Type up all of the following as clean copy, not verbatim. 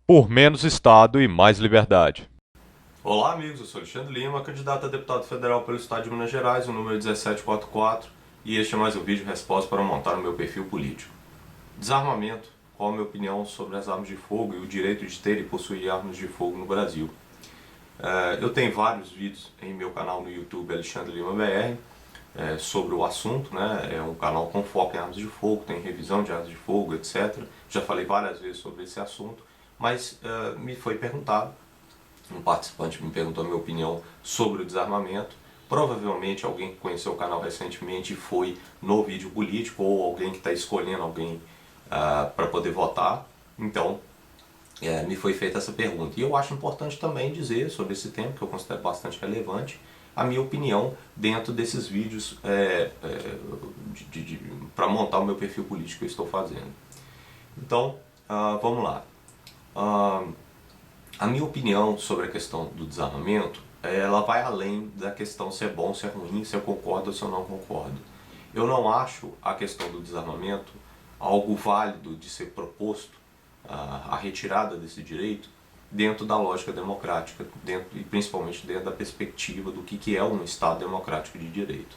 Por menos Estado e mais liberdade. Olá amigos, eu sou Alexandre Lima, candidato a deputado federal pelo estado de Minas Gerais, o número 1744, e este é mais um vídeo resposta para montar o meu perfil político. Desarmamento, qual a minha opinião sobre as armas de fogo e o direito de ter e possuir armas de fogo no Brasil. Eu tenho vários vídeos em meu canal no YouTube, Alexandre Lima BR, sobre o assunto, né? É um canal com foco em armas de fogo, tem revisão de armas de fogo, etc. Já falei várias vezes sobre esse assunto, mas me foi perguntado, um participante me perguntou a minha opinião sobre o desarmamento. Provavelmente alguém que conheceu o canal recentemente foi no vídeo político ou alguém que está escolhendo alguém para poder votar. Então, me foi feita essa pergunta. E eu acho importante também dizer sobre esse tema, que eu considero bastante relevante, a minha opinião dentro desses vídeos para montar o meu perfil político que eu estou fazendo. Então, vamos lá. A minha opinião sobre a questão do desarmamento, ela vai além da questão se é bom, se é ruim, se eu concordo ou se eu não concordo. Eu não acho a questão do desarmamento algo válido de ser proposto, a retirada desse direito, dentro da lógica democrática, e principalmente dentro da perspectiva do que é um Estado democrático de direito.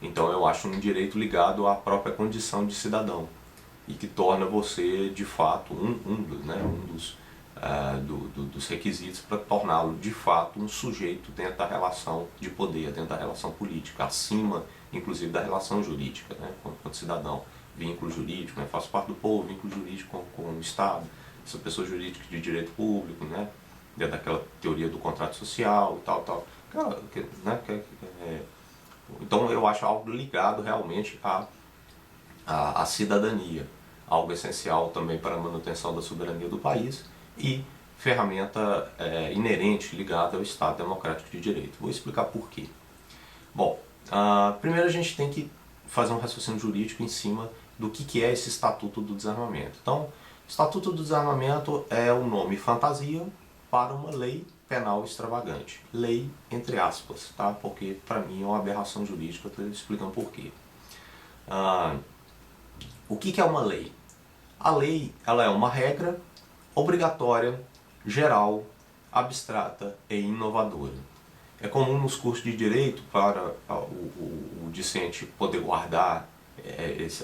Então eu acho um direito ligado à própria condição de cidadão e que torna você, de fato, um dos requisitos para torná-lo, de fato, um sujeito dentro da relação de poder, dentro da relação política, acima, inclusive, da relação jurídica, né, quanto cidadão. Vínculo jurídico, né, faço parte do povo, vínculo jurídico com o Estado, sou pessoa jurídica de direito público, né, dentro daquela teoria do contrato social e tal. Então eu acho algo ligado realmente à cidadania, algo essencial também para a manutenção da soberania do país e ferramenta inerente ligada ao Estado Democrático de Direito. Vou explicar por quê. Bom, primeiro a gente tem que fazer um raciocínio jurídico em cima do que é esse Estatuto do Desarmamento. Então, Estatuto do Desarmamento é o nome fantasia para uma lei penal extravagante. Lei, entre aspas, tá? Porque para mim é uma aberração jurídica, eu estou explicando por quê. O que é uma lei? A lei, ela é uma regra obrigatória, geral, abstrata e inovadora. É comum nos cursos de direito para o discente poder guardar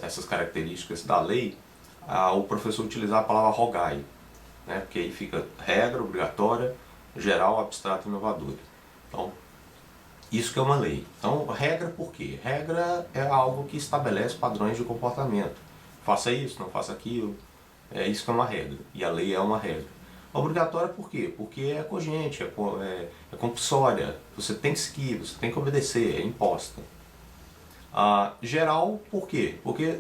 essas características da lei, o professor utilizar a palavra rogai, né? Porque aí fica regra obrigatória, geral, abstrata e inovadora. Então, isso que é uma lei. Então, regra por quê? Regra é algo que estabelece padrões de comportamento. Faça isso, não faça aquilo. É isso que é uma regra. E a lei é uma regra. Obrigatória por quê? Porque é cogente, é compulsória. Você tem que seguir, você tem que obedecer, é imposta. Geral por quê? Porque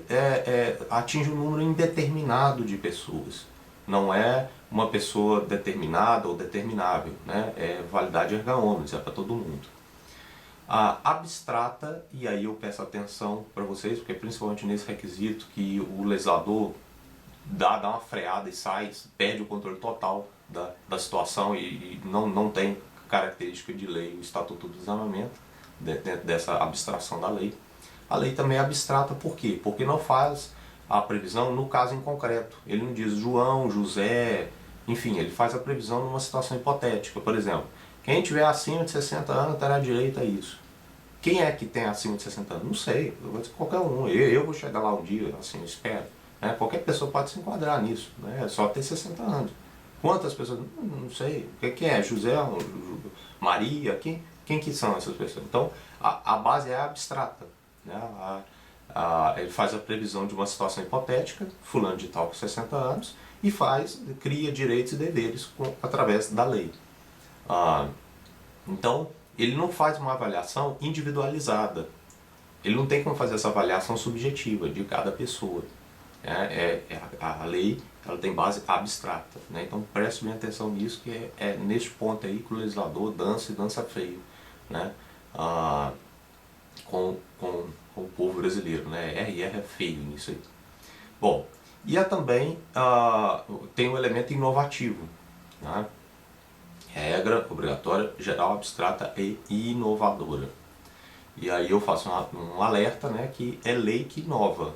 atinge um número indeterminado de pessoas. Não é uma pessoa determinada ou determinável. Né? É validade erga omnes, é para todo mundo. Abstrata, e aí eu peço atenção para vocês, porque principalmente nesse requisito que o legislador dá uma freada e sai, perde o controle total da situação e não tem característica de lei o Estatuto do Desarmamento, dentro dessa abstração da lei. A lei também é abstrata por quê? Porque não faz a previsão no caso em concreto. Ele não diz João, José, enfim, ele faz a previsão numa situação hipotética. Por exemplo, quem tiver acima de 60 anos terá direito a isso. Quem é que tem acima de 60 anos? Não sei, eu vou dizer qualquer um. Eu vou chegar lá um dia, assim, eu espero. Né? Qualquer pessoa pode se enquadrar nisso, né? É só ter 60 anos. Quantas pessoas? Não sei. Quem é? José? Maria? Quem que são essas pessoas? Então, a base é abstrata. Né? Ele faz a previsão de uma situação hipotética, fulano de tal com 60 anos, e cria direitos e deveres através da lei. Então, ele não faz uma avaliação individualizada. Ele não tem como fazer essa avaliação subjetiva de cada pessoa. A lei ela tem base abstrata. Né? Então preste bem atenção nisso, que é neste ponto aí que o legislador dança e dança feio, né? Com o povo brasileiro. Né? R é feio nisso aí. Bom, e também tem um elemento inovativo. Né? Regra obrigatória, geral, abstrata e inovadora. E aí eu faço um alerta, né, que é lei que inova,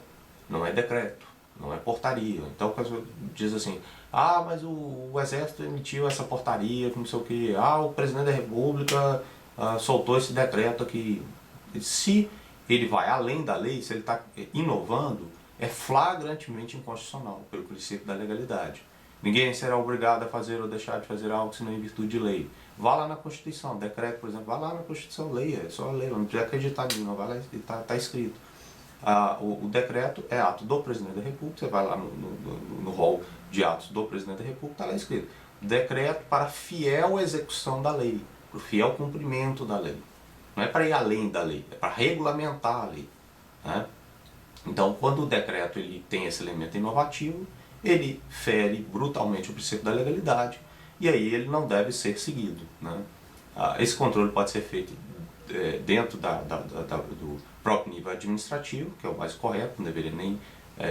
não é decreto. não é portaria. Então a pessoa diz assim, ah, mas o Exército emitiu essa portaria, não sei o que, ah, o Presidente da República soltou esse decreto aqui. Se ele vai além da lei, se ele está inovando, é flagrantemente inconstitucional, pelo princípio da legalidade. Ninguém será obrigado a fazer ou deixar de fazer algo senão em virtude de lei. Vá lá na Constituição, decreto, por exemplo, vá lá na Constituição, leia, é só ler, não precisa acreditar em mim, não, vai lá, está escrito. O decreto é ato do Presidente da República, você vai lá no rol de atos do Presidente da República, está lá escrito. Decreto para fiel execução da lei, para o fiel cumprimento da lei. Não é para ir além da lei, é para regulamentar a lei. Né? Então, quando o decreto ele tem esse elemento inovativo, ele fere brutalmente o princípio da legalidade e aí ele não deve ser seguido. Né? Esse controle pode ser feito dentro do próprio nível administrativo, que é o mais correto, não deveria nem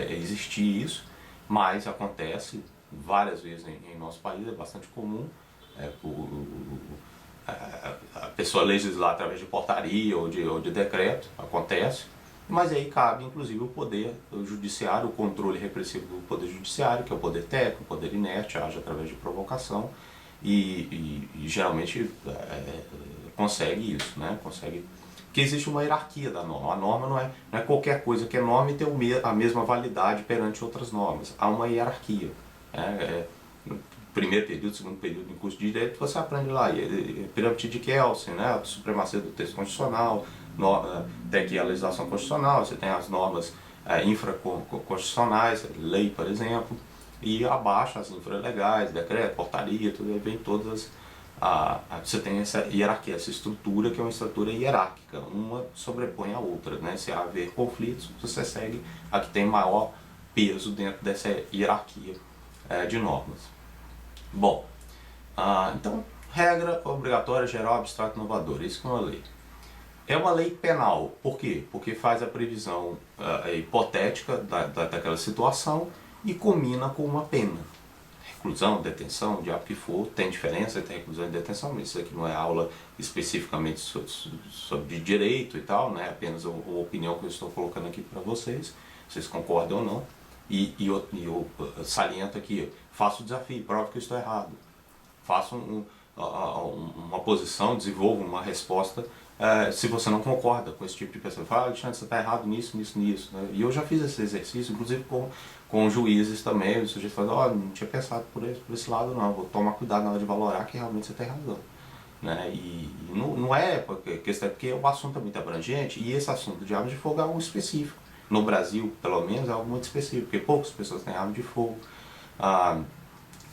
existir isso, mas acontece várias vezes em nosso país, é bastante comum a pessoa legislar através de portaria ou de decreto, acontece, mas aí cabe inclusive o poder judiciário, o controle repressivo do poder judiciário, que é o poder técnico, o poder inerte, age através de provocação e geralmente consegue isso, né? Consegue, que existe uma hierarquia da norma. A norma não é qualquer coisa que é norma e tem a mesma validade perante outras normas. Há uma hierarquia. No primeiro período, segundo período em curso de direito, você aprende lá, pirâmide de Kelsen, né? A supremacia do texto constitucional, tem aqui a legislação constitucional, você tem as normas infraconstitucionais, lei, por exemplo, e abaixo as infralegais, decreto, portaria, tudo aí vem todas você tem essa hierarquia, essa estrutura que é uma estrutura hierárquica, uma sobrepõe a outra, né? Se haver conflitos, você segue a que tem maior peso dentro dessa hierarquia de normas. Bom, então, regra obrigatória, geral, abstrato, inovadora, isso que é uma lei. É uma lei penal, por quê? Porque faz a previsão hipotética daquela situação e combina com uma pena. Reclusão, detenção, o diabo que for, tem diferença entre reclusão e detenção, mas isso aqui não é aula especificamente sobre direito e tal, né? Apenas uma opinião que eu estou colocando aqui para vocês, vocês concordam ou não. E eu saliento aqui, faço o desafio, prova que eu estou errado. Faço uma posição, desenvolvo uma resposta se você não concorda com esse tipo de pessoa. Fala, Alexandre, você está errado nisso, nisso, nisso. Né? E eu já fiz esse exercício, inclusive com juízes também. O sujeito fala, não tinha pensado por esse lado não, vou tomar cuidado na hora de valorar que realmente você tem razão. Né? E não é porque o assunto é muito abrangente e esse assunto de arma de fogo é algo específico. No Brasil, pelo menos, é algo muito específico, porque poucas pessoas têm arma de fogo.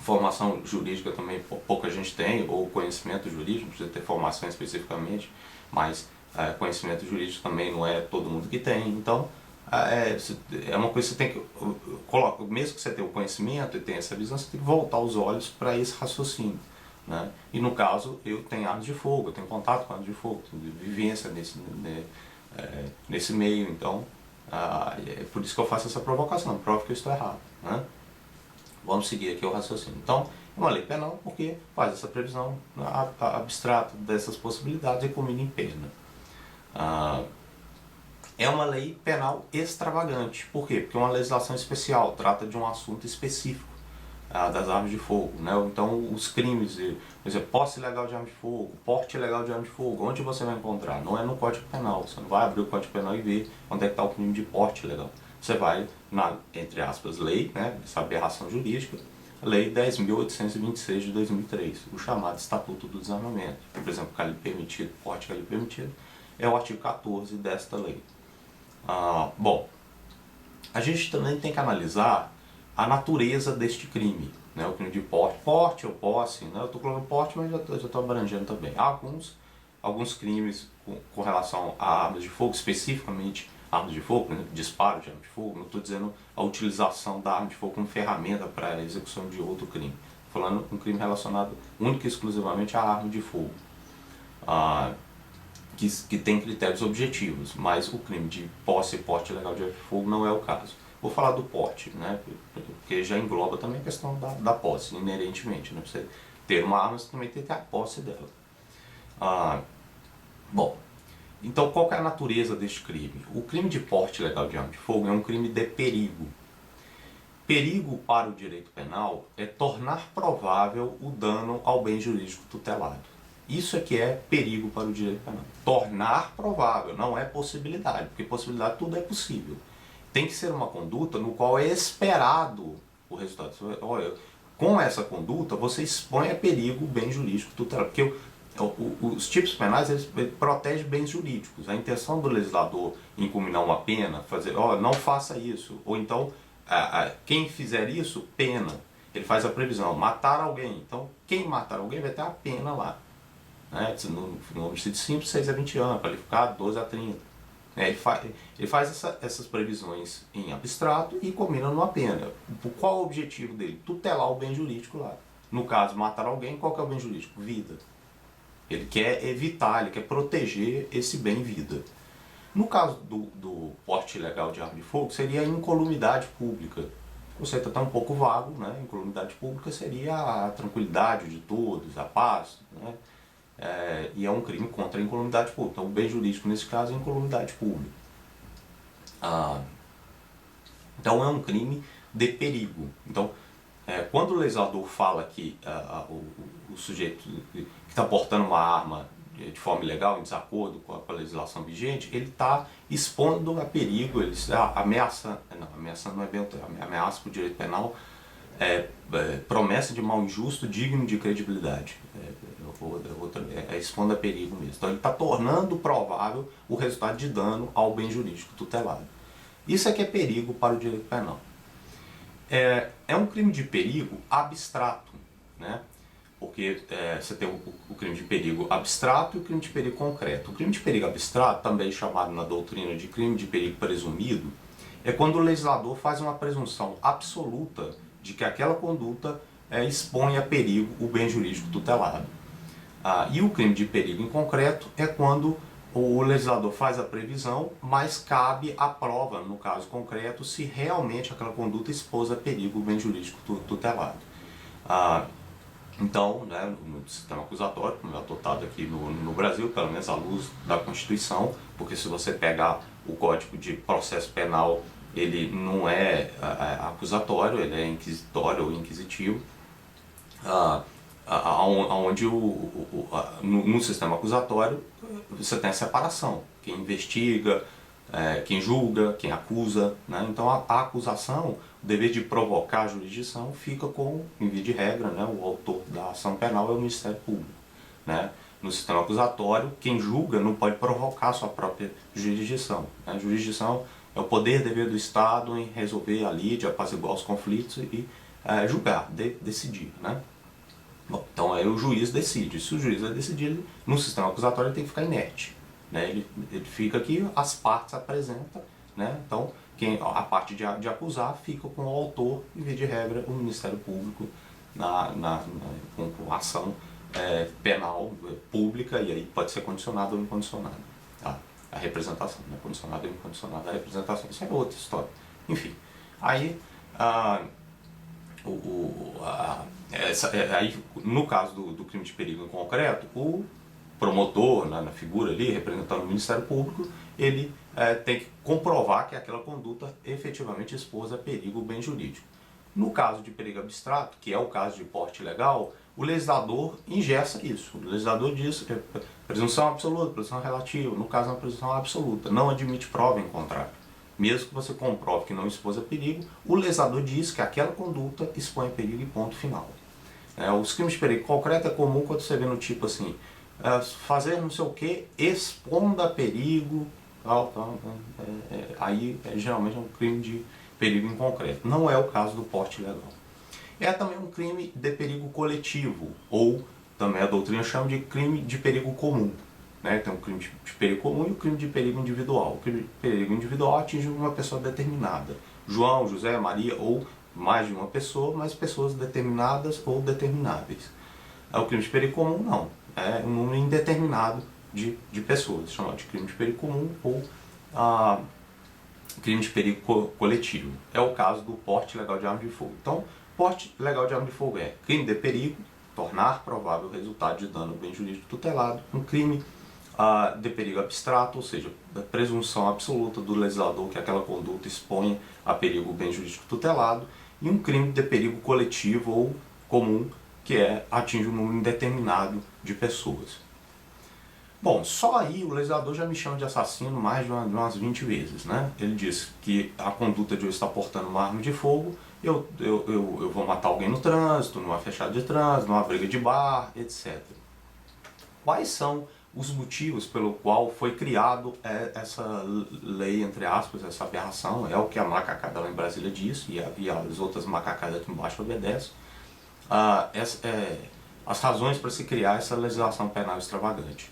Formação jurídica também pouca gente tem, ou conhecimento jurídico, não precisa ter formação especificamente, mas conhecimento jurídico também não é todo mundo que tem. Então, é uma coisa que você tem que colocar, mesmo que você tenha o conhecimento e tenha essa visão, você tem que voltar os olhos para esse raciocínio. Né? E no caso, eu tenho armas de fogo, eu tenho contato com armas de fogo, tenho vivência nesse meio, então é por isso que eu faço essa provocação, prova que eu estou errado. Né? Vamos seguir aqui o raciocínio. Então, é uma lei penal porque faz essa previsão abstrata dessas possibilidades e combina em pena. É uma lei penal extravagante. Por quê? Porque é uma legislação especial, trata de um assunto específico das armas de fogo. Né? Então, os crimes, por exemplo, posse ilegal de arma de fogo, porte ilegal de arma de fogo, onde você vai encontrar? Não é no Código Penal. Você não vai abrir o Código Penal e ver onde é que está o crime de porte ilegal. Você vai na, entre aspas, lei, né, essa aberração jurídica, Lei 10.826 de 2003, o chamado Estatuto do Desarmamento. Por exemplo, calibre permitido, porte calibre permitido, é o artigo 14 desta lei. Bom, a gente também tem que analisar a natureza deste crime, né, o crime de porte ou posse, né, eu estou colocando porte, mas já estou abrangendo também. Há alguns crimes com relação a armas de fogo, especificamente armas de fogo, né, disparo de arma de fogo, não estou dizendo a utilização da arma de fogo como ferramenta para a execução de outro crime. Estou falando um crime relacionado única e exclusivamente à arma de fogo, que tem critérios objetivos, mas o crime de posse e porte ilegal de arma de fogo não é o caso. Vou falar do porte, né, porque já engloba também a questão da posse, inerentemente. Né, para você ter uma arma, você também tem que ter a posse dela. Bom, então qual que é a natureza deste crime? O crime de porte ilegal de arma de fogo é um crime de perigo. Perigo para o direito penal é tornar provável o dano ao bem jurídico tutelado. Isso é que é perigo para o direito penal. Tornar provável, não é possibilidade, porque possibilidade tudo é possível. Tem que ser uma conduta no qual é esperado o resultado. Olha, com essa conduta você expõe a perigo o bem jurídico tutelado, porque os tipos penais eles protegem bens jurídicos. A intenção do legislador em combinar uma pena, fazer, não faça isso, ou então quem fizer isso, pena. Ele faz a previsão, matar alguém. Então, quem matar alguém vai ter a pena lá. Né? No homicídio simples, 6 a 20 anos, qualificado, 12 a 30. Ele faz essas previsões em abstrato e combina numa pena. Qual é o objetivo dele? Tutelar o bem jurídico lá. No caso, matar alguém, qual que é o bem jurídico? Vida. Ele quer evitar, ele quer proteger esse bem-vida. No caso do porte ilegal de arma de fogo, seria a incolumidade pública. O conceito está um pouco vago, né? Incolumidade pública seria a tranquilidade de todos, a paz, né? E é um crime contra a incolumidade pública. Então, o bem jurídico, nesse caso, é a incolumidade pública. Então, é um crime de perigo. Então, quando o legislador fala que o sujeito que está portando uma arma de forma ilegal, em desacordo com a legislação vigente, ele está expondo a perigo, ele ameaça não é bem o termo, ameaça para o direito penal, promessa de mal injusto digno de credibilidade. Expondo a perigo mesmo. Então ele está tornando provável o resultado de dano ao bem jurídico tutelado. Isso é que é perigo para o direito penal. É um crime de perigo abstrato, né? Porque você tem o crime de perigo abstrato e o crime de perigo concreto. O crime de perigo abstrato, também chamado na doutrina de crime de perigo presumido, é quando o legislador faz uma presunção absoluta de que aquela conduta expõe a perigo o bem jurídico tutelado. E o crime de perigo em concreto é quando o legislador faz a previsão, mas cabe a prova, no caso concreto, se realmente aquela conduta expôs a perigo o bem jurídico tutelado. Então, né, no sistema acusatório, como é adotado aqui no Brasil, pelo menos à luz da Constituição, porque se você pegar o Código de Processo Penal, ele não é acusatório, ele é inquisitório ou inquisitivo, onde no sistema acusatório você tem a separação, quem investiga, quem julga, quem acusa, né? Então a acusação, o dever de provocar a jurisdição fica com, em via de regra, né? O autor da ação penal é o Ministério Público, né? No sistema acusatório, quem julga não pode provocar a sua própria jurisdição, né? A jurisdição é o poder e dever do Estado em resolver ali, de apaziguar os conflitos e julgar, decidir, né? Bom, então aí o juiz decide. Se o juiz vai decidir, no sistema acusatório ele tem que ficar inerte, né? Ele fica aqui, as partes apresentam, né? Então a parte de acusar fica com o autor, em via de regra, o Ministério Público com ação penal pública, e aí pode ser condicionado ou incondicionado. A representação, né? Condicionado ou incondicionado, a representação, isso é outra história. Enfim, aí aí, no caso do crime de perigo em concreto, o promotor, na figura ali, representando o Ministério Público, ele tem que comprovar que aquela conduta efetivamente expôs a perigo o bem jurídico. No caso de perigo abstrato, que é o caso de porte ilegal, o legislador engessa isso. O legislador diz que presunção absoluta, presunção relativa, no caso é uma presunção absoluta, não admite prova em contrário. Mesmo que você comprove que não expôs a perigo, o legislador diz que aquela conduta expõe a perigo e ponto final. Os crimes de perigo concreto é comum quando você vê no tipo assim, fazer não sei o que, expondo a perigo, aí geralmente é um crime de perigo em concreto. Não é o caso do porte ilegal. É também um crime de perigo coletivo, ou também a doutrina chama de crime de perigo comum. Tem o crime de perigo comum e o crime de perigo individual. O crime de perigo individual atinge uma pessoa determinada. João, José, Maria, ou mais de uma pessoa, mas pessoas determinadas ou determináveis. O crime de perigo comum não. É um número indeterminado de pessoas, chamado de crime de perigo comum ou crime de perigo coletivo. É o caso do porte ilegal de arma de fogo. Então, porte ilegal de arma de fogo é crime de perigo, tornar provável o resultado de dano ao bem jurídico tutelado, um crime de perigo abstrato, ou seja, da presunção absoluta do legislador que aquela conduta expõe a perigo o bem jurídico tutelado, e um crime de perigo coletivo ou comum, que atinge um número indeterminado de pessoas. Bom, só aí o legislador já me chama de assassino mais de umas 20 vezes, né? Ele diz que a conduta de eu estar portando uma arma de fogo, eu vou matar alguém no trânsito, numa fechada de trânsito, numa briga de bar, etc. Quais são os motivos pelo qual foi criado essa lei, entre aspas, essa aberração? É o que a macacada lá em Brasília diz, e as outras macacadas aqui embaixo obedecem. As razões para se criar essa legislação penal extravagante.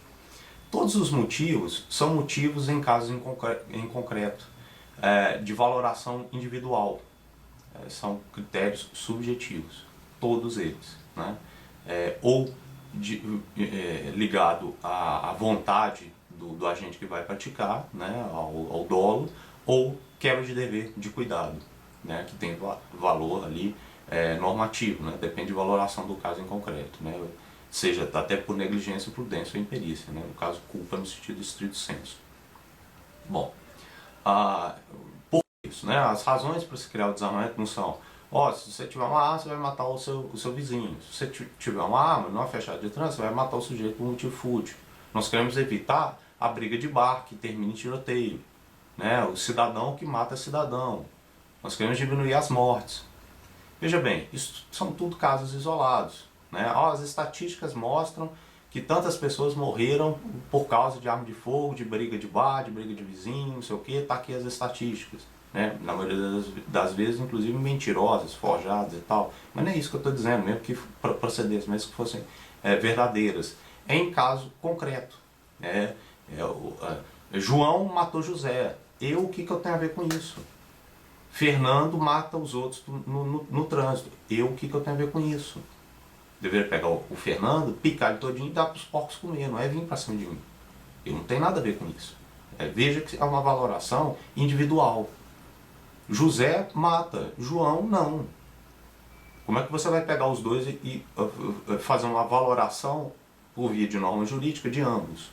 Todos os motivos são motivos em casos em concreto, de valoração individual. São critérios subjetivos, todos eles, né? Ou ligado à vontade do agente que vai praticar, né? ao dolo, ou quebra de dever de cuidado, né? Que tem valor ali normativo, né? Depende de valoração do caso em concreto, né? Seja até por negligência, imprudência ou imperícia, né? No caso, culpa no sentido estrito sensu. Bom, por isso, né? As razões para se criar o desarmamento não são: se você tiver uma arma, você vai matar o seu vizinho. Se você tiver uma arma, numa fechada de trânsito, você vai matar o sujeito por motivo fútil. Nós queremos evitar a briga de bar que termina em tiroteio, né? O cidadão que mata cidadão. Nós queremos diminuir as mortes. Veja bem, isso são tudo casos isolados, né? As estatísticas mostram que tantas pessoas morreram por causa de arma de fogo, de briga de bar, de briga de vizinho, não sei o que, tá aqui as estatísticas, né? Na maioria das vezes, inclusive mentirosas, forjadas e tal, mas não é isso que eu estou dizendo, mesmo que procedessem, mesmo que fossem verdadeiras. É em caso concreto, João matou José, o que eu tenho a ver com isso? Fernando mata os outros no trânsito, o que eu tenho a ver com isso? Deveria pegar o Fernando, picar ele todinho e dar para os porcos comer, não é vir para cima de mim. Eu não tenho nada a ver com isso. Veja que é uma valoração individual. José mata, João não. Como é que você vai pegar os dois e fazer uma valoração por via de norma jurídica de ambos?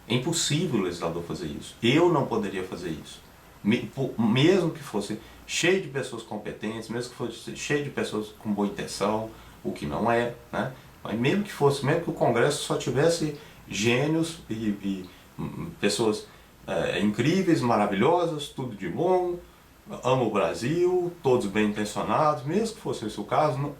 É impossível o legislador fazer isso. Eu não poderia fazer isso. Mesmo que fosse cheio de pessoas competentes, mesmo que fosse cheio de pessoas com boa intenção, o que não é, né? Mas mesmo que o Congresso só tivesse gênios e pessoas incríveis, maravilhosas, tudo de bom, ama o Brasil, todos bem intencionados, mesmo que fosse esse o caso,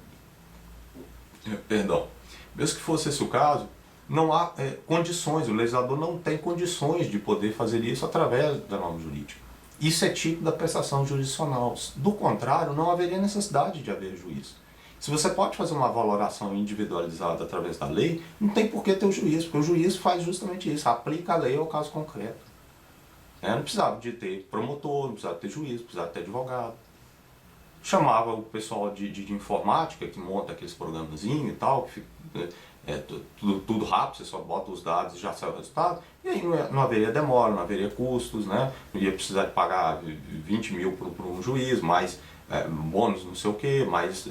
mesmo que fosse esse o caso, não há condições, o legislador não tem condições de poder fazer isso através da norma jurídica. Isso é típico da prestação jurisdicional. Do contrário, não haveria necessidade de haver juiz. Se você pode fazer uma valoração individualizada através da lei, não tem por que ter o juiz, porque o juiz faz justamente isso, aplica a lei ao caso concreto. Não precisava de ter promotor, não precisava ter juiz, não precisava ter advogado. Chamava o pessoal de informática, que monta aqueles programazinhos e tal, que tudo rápido, você só bota os dados e já sai o resultado, e aí não haveria demora, não haveria custos, né? Não ia precisar de pagar 20 mil para um juiz, mais bônus não sei o que, mais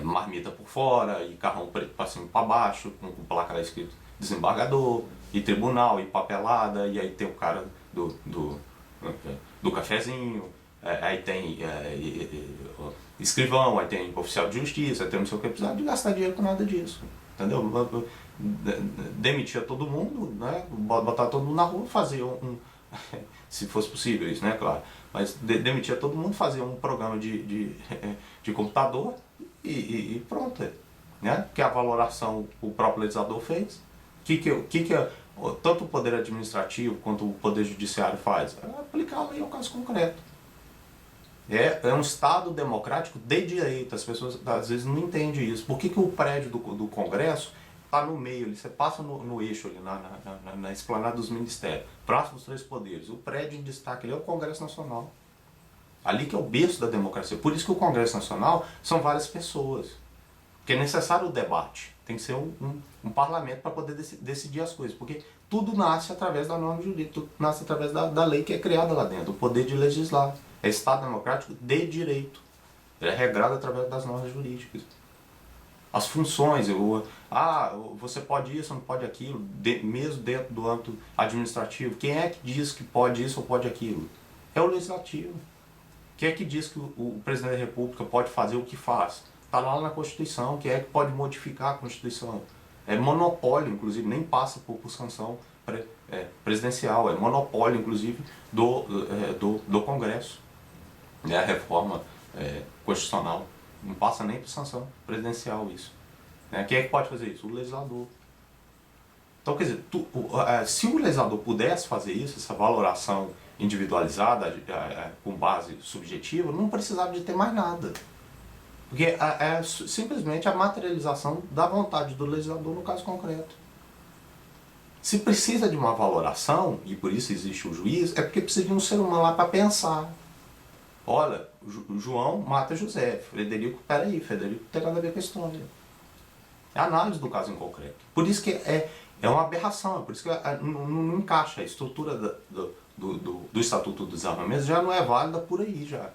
marmita por fora, e carrão preto para cima e para baixo, com placa lá escrito desembargador, e tribunal, e papelada, e aí tem o cara do cafezinho, aí tem escrivão, aí tem oficial de justiça, aí tem não sei o que, precisava de gastar dinheiro com nada disso, entendeu? Demitia todo mundo, né? Botar todo mundo na rua, fazer se fosse possível isso, né, claro, mas demitia todo mundo, fazia um programa de computador e pronto, né? Que a valoração o próprio legislador fez. Que tanto o poder administrativo quanto o poder judiciário faz? É aplicar a lei ao caso concreto. É um Estado democrático de direito. As pessoas às vezes não entendem isso. Por que o prédio do Congresso está no meio ali? Você passa no eixo ali, na esplanada dos ministérios, próximo dos três poderes. O prédio em destaque ali é o Congresso Nacional. Ali que é o berço da democracia. Por isso que o Congresso Nacional são várias pessoas. Porque é necessário o debate. Tem que ser um parlamento para poder decidir as coisas. Porque tudo nasce através da norma jurídica, tudo nasce através da lei que é criada lá dentro, o poder de legislar. É Estado democrático de direito. Ele é regrado através das normas jurídicas. As funções, você pode isso, não pode aquilo, mesmo dentro do âmbito administrativo. Quem é que diz que pode isso ou pode aquilo? É o legislativo. Quem é que diz que o presidente da República pode fazer o que faz? Está lá na Constituição. Quem é que pode modificar a Constituição? É monopólio, inclusive, nem passa por sanção presidencial. É monopólio, inclusive, do Congresso. É a reforma constitucional. Não passa nem por sanção presidencial isso. Quem é que pode fazer isso? O legislador. Então, quer dizer, se o legislador pudesse fazer isso, essa valoração individualizada, com base subjetiva, não precisava de ter mais nada. Porque é simplesmente a materialização da vontade do legislador no caso concreto. Se precisa de uma valoração, e por isso existe o juiz, é porque precisa de um ser humano lá para pensar. Olha, João mata José, Frederico, peraí, Frederico não tem nada a ver com a história. É a análise do caso em concreto. Por isso que é uma aberração, por isso que não encaixa. A estrutura do Estatuto do Desarmamento já não é válida por aí já.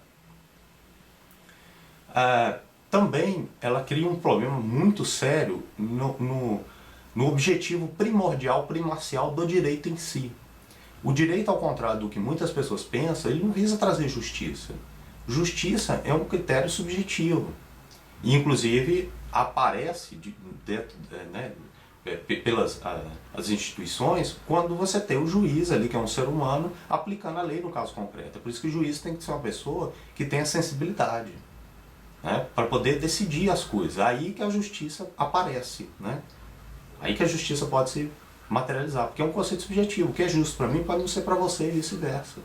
Também ela cria um problema muito sério no objetivo primordial, primacial do direito em si. O direito, ao contrário do que muitas pessoas pensam, ele não visa trazer justiça. Justiça é um critério subjetivo. E, inclusive, aparece pelas as instituições quando você tem o juiz ali, que é um ser humano, aplicando a lei no caso concreto. É por isso que o juiz tem que ser uma pessoa que tenha sensibilidade, para poder decidir as coisas. Aí que a justiça aparece. Aí que a justiça pode se materializar, porque é um conceito subjetivo. O que é justo para mim pode não ser para você e vice-versa.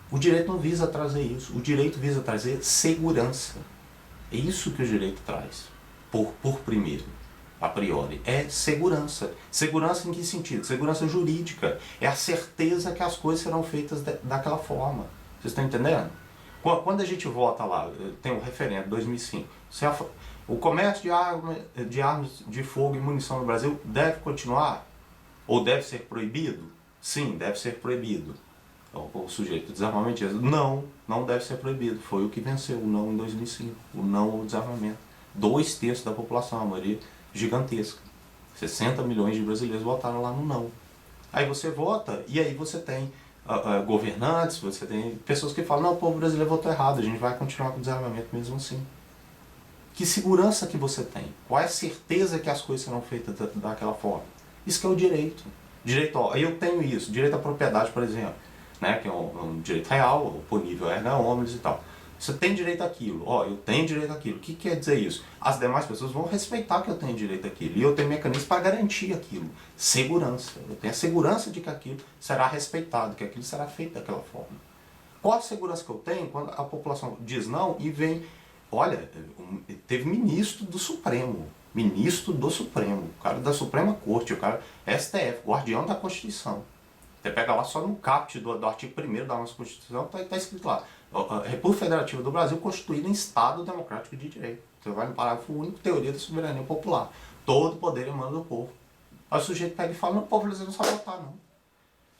O direito não visa trazer isso. O direito visa trazer segurança. É isso que o direito traz, por primeiro, a priori. É segurança. Segurança em que sentido? Segurança jurídica. É a certeza que as coisas serão feitas daquela forma. Vocês estão entendendo? Quando a gente vota lá, tem o referendo 2005, o comércio de armas de fogo e munição no Brasil deve continuar? Ou deve ser proibido? Sim, deve ser proibido. O sujeito desarmamentista. Não deve ser proibido. Foi o que venceu o não em 2005. O não ao desarmamento. 2/3 da população, a maioria gigantesca. 60 milhões de brasileiros votaram lá no não. Aí você vota e aí você tem governantes, você tem pessoas que falam, não, o povo brasileiro votou errado, a gente vai continuar com o desarmamento mesmo assim. Que segurança que você tem? Qual é a certeza que as coisas serão feitas daquela forma? Isso que é o direito. Eu tenho isso, direito à propriedade, por exemplo, que é um direito real, oponível erga omnes e tal. Você tem direito àquilo, eu tenho direito àquilo. O que quer dizer isso? As demais pessoas vão respeitar que eu tenho direito àquilo. E eu tenho mecanismos para garantir aquilo. Segurança. Eu tenho a segurança de que aquilo será respeitado, que aquilo será feito daquela forma. Qual a segurança que eu tenho quando a população diz não e vem... Olha, teve ministro do Supremo. Ministro do Supremo. O cara da Suprema Corte, o cara STF, guardião da Constituição. Você pega lá só no caput do artigo 1º da nossa Constituição, está escrito lá. A República Federativa do Brasil constituída em Estado Democrático de Direito. Você vai no parágrafo único, teoria da soberania popular. Todo poder emana do povo. Aí o sujeito pega e fala, não, o povo brasileiro não sabe votar, não.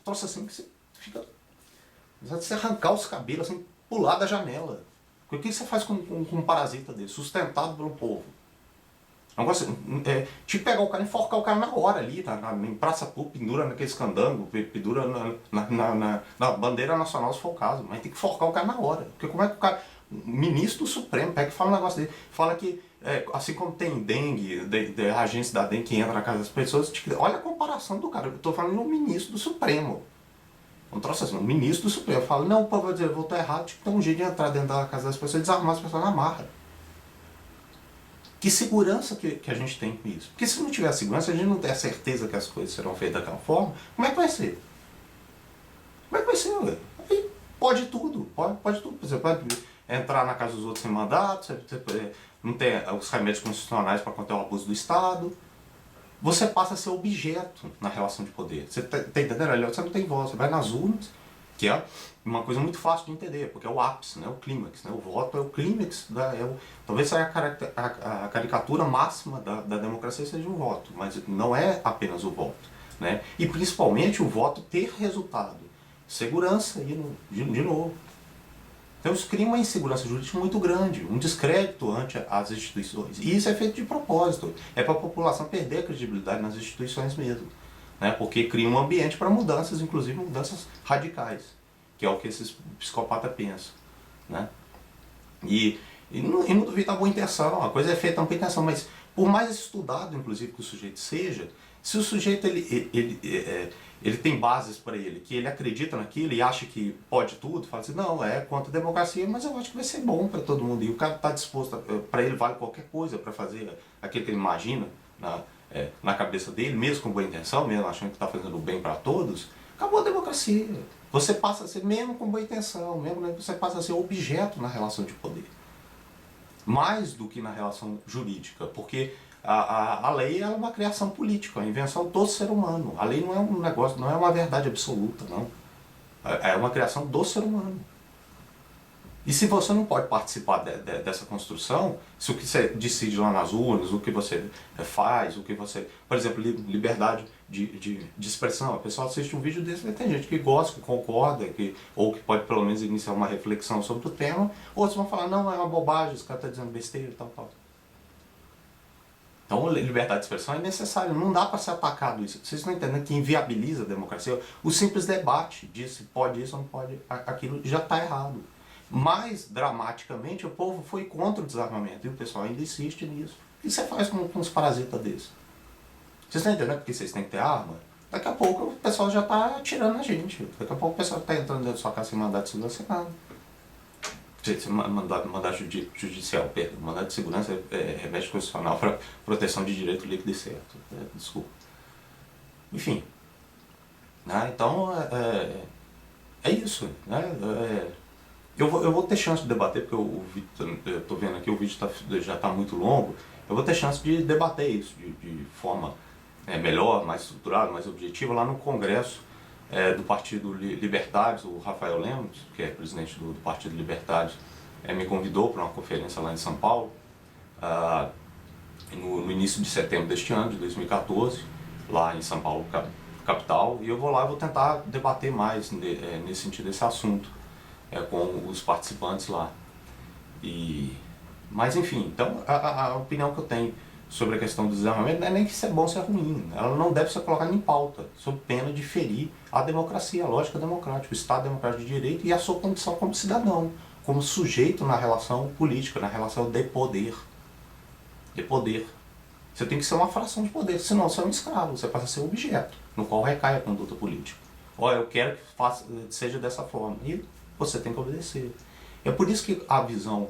Troço assim que você fica... Você arrancar os cabelos, assim, pular da janela. O que você faz com um parasita dele, sustentado pelo povo? Negócio, te pegar o cara e enforcar o cara na hora ali, em praça pública, pendura naqueles candangos, pendura na bandeira nacional se for o caso, mas tem que enforcar o cara na hora. Porque como é que o cara, o ministro do Supremo, pega e fala um negócio dele, fala que, assim como tem dengue, a agência da dengue que entra na casa das pessoas, olha a comparação do cara, eu estou falando no ministro do Supremo. Um troço assim, um ministro do Supremo fala, não, o povo vai dizer, votou errado, tem um jeito de entrar dentro da casa das pessoas e desarmar as pessoas na marra. Que segurança que a gente tem com isso? Porque se não tiver segurança, a gente não tem a certeza que as coisas serão feitas daquela forma, como é que vai ser? Como é que vai ser, velho? Aí pode tudo, pode tudo. Você pode entrar na casa dos outros sem mandato, você não tem os remédios constitucionais para conter o abuso do Estado. Você passa a ser objeto na relação de poder. Você tá entendendo? Você não tem voz, você vai nas urnas, que é uma coisa muito fácil de entender, porque é o ápice, o clímax. O voto é o clímax, talvez seja a caricatura máxima da democracia seja o voto, mas não é apenas o voto. E principalmente o voto ter resultado. Segurança, de novo. Então isso cria uma insegurança jurídica muito grande, um descrédito ante as instituições. E isso é feito de propósito, é para a população perder a credibilidade nas instituições mesmo. Porque cria um ambiente para mudanças, inclusive mudanças radicais, que é o que esses psicopatas pensam. né? E não duvido da boa intenção, a coisa é feita com boa intenção, mas por mais estudado, inclusive, que o sujeito seja, se o sujeito ele tem bases para ele, que ele acredita naquilo e acha que pode tudo, fala assim, não, é contra a democracia, mas eu acho que vai ser bom para todo mundo. E o cara está disposto, para ele vale qualquer coisa para fazer aquilo que ele imagina na cabeça dele, mesmo com boa intenção, mesmo achando que está fazendo o bem para todos, acabou a democracia. Você passa a ser, mesmo com boa intenção, mesmo você passa a ser objeto na relação de poder. Mais do que na relação jurídica, porque a lei é uma criação política, a invenção do ser humano. A lei não é um negócio, não é uma verdade absoluta, não. É uma criação do ser humano. E se você não pode participar dessa construção, se o que você decide lá nas urnas, o que você faz, o que você... Por exemplo, liberdade de expressão. A pessoa assiste um vídeo desse, tem gente que gosta, que concorda, ou que pode pelo menos iniciar uma reflexão sobre o tema, outros vão falar, não, é uma bobagem, esse cara está dizendo besteira e tal, tal. Então, liberdade de expressão é necessário, não dá para ser atacado isso. Vocês estão entendendo que inviabiliza a democracia? O simples debate de se pode isso ou não pode aquilo já está errado. Mais dramaticamente, o povo foi contra o desarmamento e o pessoal ainda insiste nisso. O que você faz com uns parasitas desses? Vocês estão entendendo porque vocês têm que ter arma? Daqui a pouco o pessoal já está atirando na gente. Daqui a pouco o pessoal está entrando dentro da sua casa sem mandado de segurança, nada. Mandado judicial, perdão. Mandado de segurança é remédio constitucional para proteção de direito líquido e certo. Desculpa. Enfim. Né? Então, é isso. Né? Eu vou ter chance de debater, porque eu estou vendo aqui, o vídeo já está muito longo. Eu vou ter chance de debater isso de forma melhor, mais estruturada, mais objetiva, lá no Congresso do Partido Libertários. O Rafael Lemos, que é presidente do Partido Libertários, me convidou para uma conferência lá em São Paulo, no início de setembro deste ano, de 2014, lá em São Paulo, capital, e eu vou lá e vou tentar debater mais nesse sentido, desse assunto, com os participantes lá. Mas enfim, então a opinião que eu tenho sobre a questão do desarmamento não é nem que isso é bom ou se é ruim. Ela não deve ser colocada em pauta, sob pena de ferir a democracia, a lógica democrática, o Estado democrático de direito e a sua condição como cidadão, como sujeito na relação política, na relação de poder. De poder. Você tem que ser uma fração de poder, senão você é um escravo, você passa a ser um objeto, no qual recai a conduta política. Olha, eu quero que seja dessa forma, e você tem que obedecer. É por isso que a visão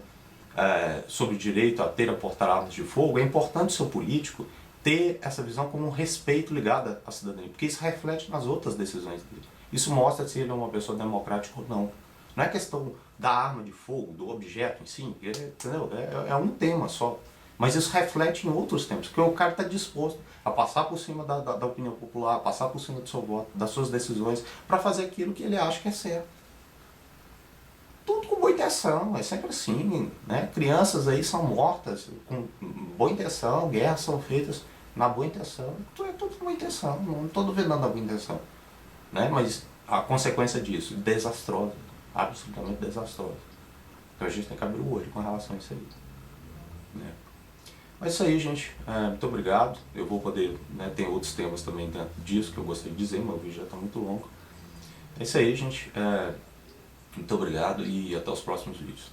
sobre o direito a ter a portar armas de fogo, é importante o seu político ter essa visão como um respeito ligado à cidadania, porque isso reflete nas outras decisões dele. Isso mostra se ele é uma pessoa democrática ou não. Não é questão da arma de fogo, do objeto em si, entendeu? É um tema só. Mas isso reflete em outros temas, porque o cara está disposto a passar por cima da opinião popular, a passar por cima do seu voto, das suas decisões, para fazer aquilo que ele acha que é certo. Tudo com boa intenção, é sempre assim, né? Crianças aí são mortas com boa intenção, guerras são feitas na boa intenção, é tudo com boa intenção, não estou duvidando da boa intenção, né? Mas a consequência disso, desastrosa, absolutamente desastrosa. Então a gente tem que abrir o olho com relação a isso aí, né? Mas é isso aí, gente, muito obrigado. Eu vou poder, né, tem outros temas também dentro disso que eu gostaria de dizer, mas o vídeo já está muito longo. É isso aí, gente. Muito obrigado e até os próximos vídeos.